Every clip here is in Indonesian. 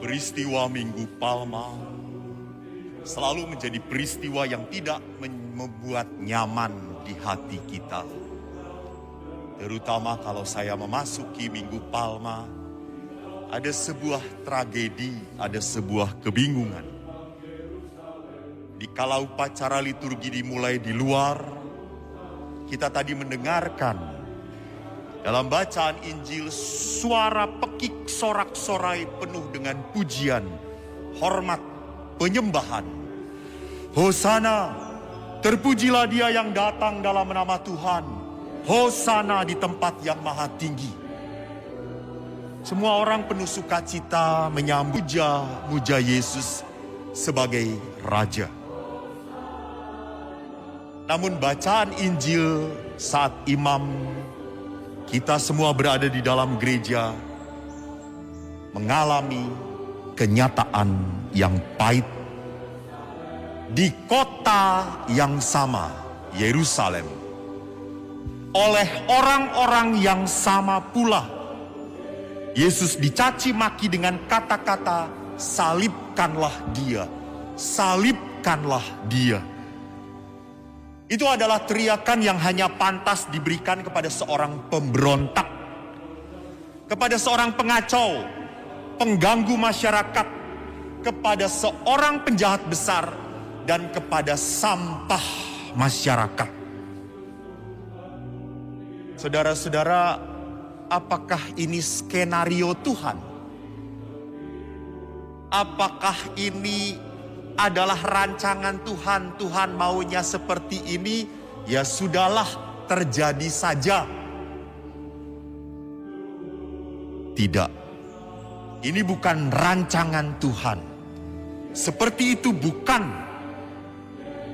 Peristiwa Minggu Palma selalu menjadi peristiwa yang tidak membuat nyaman di hati kita. Terutama kalau saya memasuki Minggu Palma, ada sebuah tragedi, ada sebuah kebingungan. Dikala upacara liturgi dimulai di luar, kita tadi mendengarkan dalam bacaan Injil suara pekik sorak-sorai penuh dengan pujian, hormat, penyembahan. Hosana, terpujilah dia yang datang dalam nama Tuhan. Hosana di tempat yang maha tinggi. Semua orang penuh sukacita menyambut muja Yesus sebagai Raja. Namun bacaan Injil saat imam, kita semua berada di dalam gereja, mengalami kenyataan yang pahit. Di kota yang sama, Yerusalem, oleh orang-orang yang sama pula, Yesus dicaci maki dengan kata-kata, salibkanlah dia, salibkanlah dia. Itu adalah teriakan yang hanya pantas diberikan kepada seorang pemberontak, kepada seorang pengacau, pengganggu masyarakat, kepada seorang penjahat besar, dan kepada sampah masyarakat. Saudara-saudara, apakah ini skenario Tuhan? Apakah ini adalah rancangan Tuhan? Tuhan maunya seperti ini, ya sudahlah, terjadi saja. Tidak, ini bukan rancangan Tuhan. Seperti itu bukan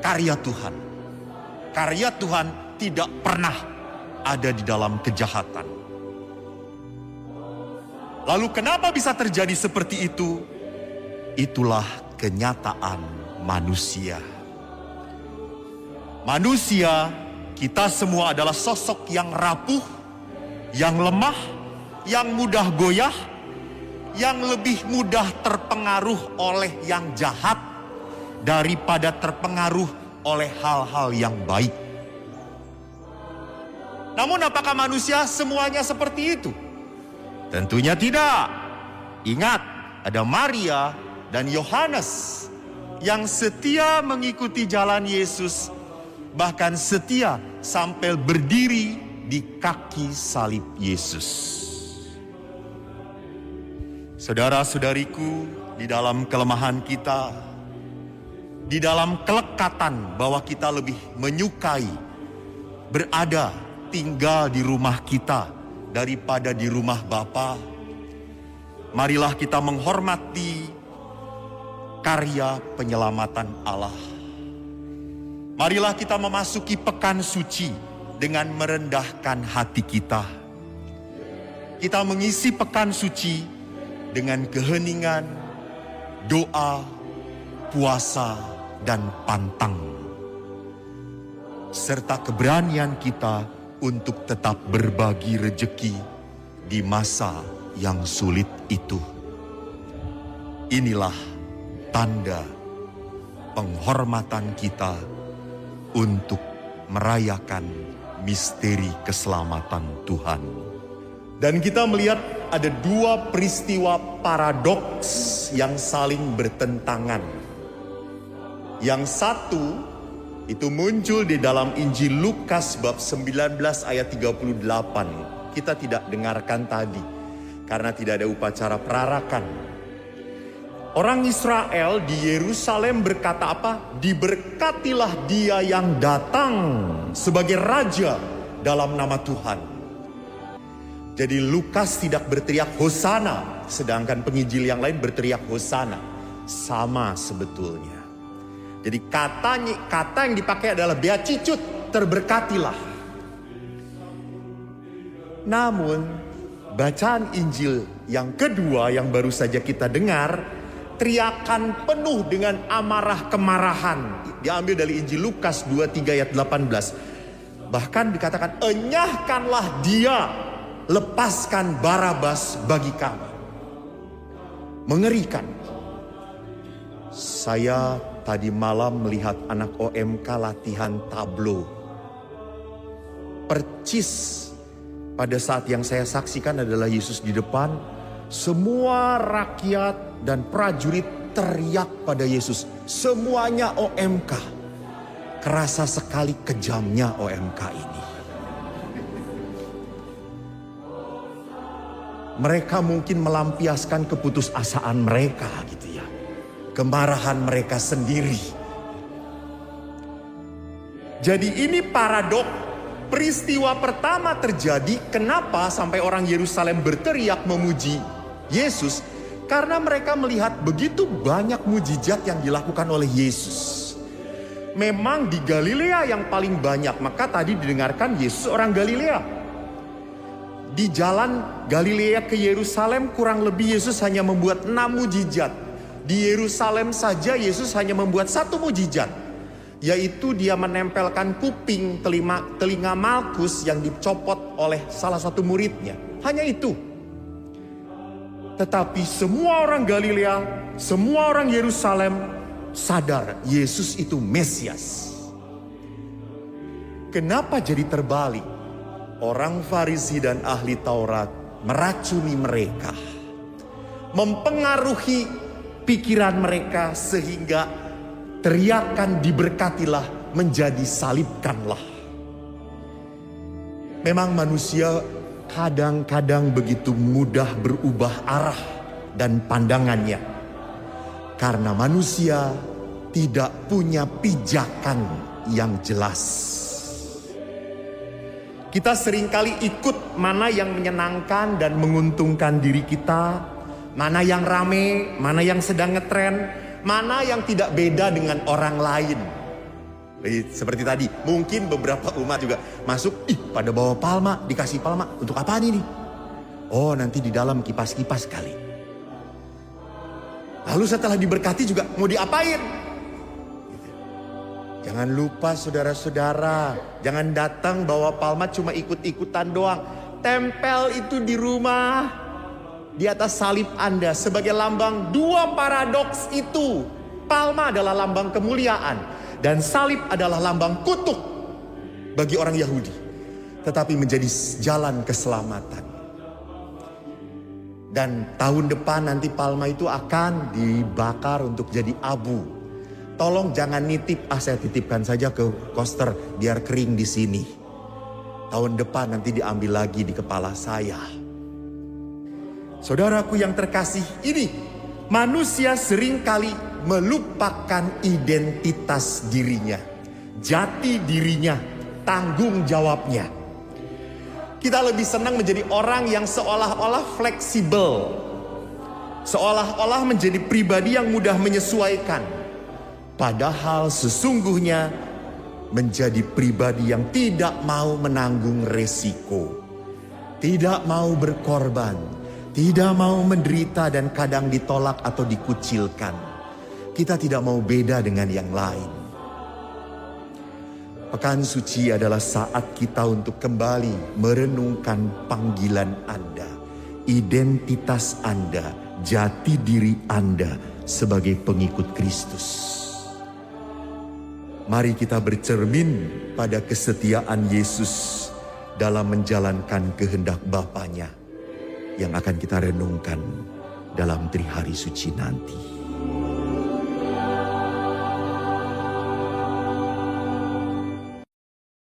karya Tuhan. Karya Tuhan tidak pernah ada di dalam kejahatan. Lalu kenapa bisa terjadi seperti itu? Itulah kenyataan manusia. Manusia, kita semua adalah sosok yang rapuh, yang lemah, yang mudah goyah, yang lebih mudah terpengaruh oleh yang jahat daripada terpengaruh oleh hal-hal yang baik. Namun apakah manusia semuanya seperti itu? Tentunya tidak. Ingat, ada Maria dan Yohanes yang setia mengikuti jalan Yesus, bahkan setia sampai berdiri di kaki salib Yesus. Saudara-saudariku, di dalam kelemahan kita, di dalam kelekatan bahwa kita lebih menyukai berada tinggal di rumah kita daripada di rumah Bapa, marilah kita menghormati karya penyelamatan Allah. Marilah kita memasuki pekan suci dengan merendahkan hati kita. Kita mengisi pekan suci dengan keheningan, doa, puasa, dan pantang. Serta keberanian kita untuk tetap berbagi rejeki di masa yang sulit itu. Inilah tanda penghormatan kita untuk merayakan misteri keselamatan Tuhan. Dan kita melihat ada dua peristiwa paradoks yang saling bertentangan. Yang satu itu muncul di dalam Injil Lukas bab 19 ayat 38. Kita tidak dengarkan tadi karena tidak ada upacara perarakan. Orang Israel di Yerusalem berkata apa? Diberkatilah dia yang datang sebagai raja dalam nama Tuhan. Jadi Lukas tidak berteriak Hosana, sedangkan penginjil yang lain berteriak Hosana. Sama sebetulnya. Jadi kata yang dipakai adalah beaticut, terberkatilah. Namun bacaan Injil yang kedua yang baru saja kita dengar, teriakan penuh dengan amarah kemarahan. Diambil dari Injil Lukas 23 ayat 18. Bahkan dikatakan, enyahkanlah dia, lepaskan Barabas bagi kami. Mengerikan. Saya tadi malam melihat anak OMK latihan tablo. Percis pada saat yang saya saksikan adalah Yesus di depan. Semua rakyat dan prajurit teriak pada Yesus. Semuanya OMK. Kerasa sekali kejamnya OMK ini. Mereka mungkin melampiaskan keputusasaan mereka gitu ya. Kemarahan mereka sendiri. Jadi ini paradok. Peristiwa pertama terjadi, kenapa sampai orang Yerusalem berteriak memuji Yesus? Karena mereka melihat begitu banyak mujizat yang dilakukan oleh Yesus. Memang di Galilea yang paling banyak, maka tadi didengarkan Yesus orang Galilea. Di jalan Galilea ke Yerusalem kurang lebih Yesus hanya membuat 6 mujizat. Di Yerusalem saja Yesus hanya membuat 1 mujizat. Yaitu dia menempelkan kuping telinga Malkus yang dicopot oleh salah satu muridnya. Hanya itu. Tetapi semua orang Galilea, semua orang Yerusalem sadar Yesus itu Mesias. Kenapa jadi terbalik? Orang Farisi dan ahli Taurat meracuni mereka. Mempengaruhi pikiran mereka sehingga teriakan diberkatilah menjadi salibkanlah. Memang manusia kadang-kadang begitu mudah berubah arah dan pandangannya. Karena manusia tidak punya pijakan yang jelas. Kita seringkali ikut mana yang menyenangkan dan menguntungkan diri kita. Mana yang rame, mana yang sedang ngetren. Mana yang tidak beda dengan orang lain. Seperti tadi, mungkin beberapa umat juga masuk, pada bawa palma, dikasih palma. Untuk apaan ini? Oh, nanti di dalam kipas-kipas kali. Lalu setelah diberkati juga mau diapain? Jangan lupa saudara-saudara, jangan datang bawa palma cuma ikut-ikutan doang. Tempel itu di rumah. Di atas salib Anda sebagai lambang 2 paradoks itu. Palma adalah lambang kemuliaan. Dan salib adalah lambang kutuk bagi orang Yahudi. Tetapi menjadi jalan keselamatan. Dan tahun depan nanti palma itu akan dibakar untuk jadi abu. Tolong jangan nitip, saya titipkan saja ke koster biar kering di sini. Tahun depan nanti diambil lagi di kepala saya. Saudaraku yang terkasih, ini manusia seringkali melupakan identitas dirinya, jati dirinya, tanggung jawabnya. Kita lebih senang menjadi orang yang seolah-olah fleksibel, seolah-olah menjadi pribadi yang mudah menyesuaikan. Padahal sesungguhnya menjadi pribadi yang tidak mau menanggung resiko, tidak mau berkorban, tidak mau menderita dan kadang ditolak atau dikucilkan. Kita tidak mau beda dengan yang lain. Pekan Suci adalah saat kita untuk kembali merenungkan panggilan Anda, identitas Anda, jati diri Anda sebagai pengikut Kristus. Mari kita bercermin pada kesetiaan Yesus dalam menjalankan kehendak Bapanya yang akan kita renungkan dalam Trihari Suci nanti.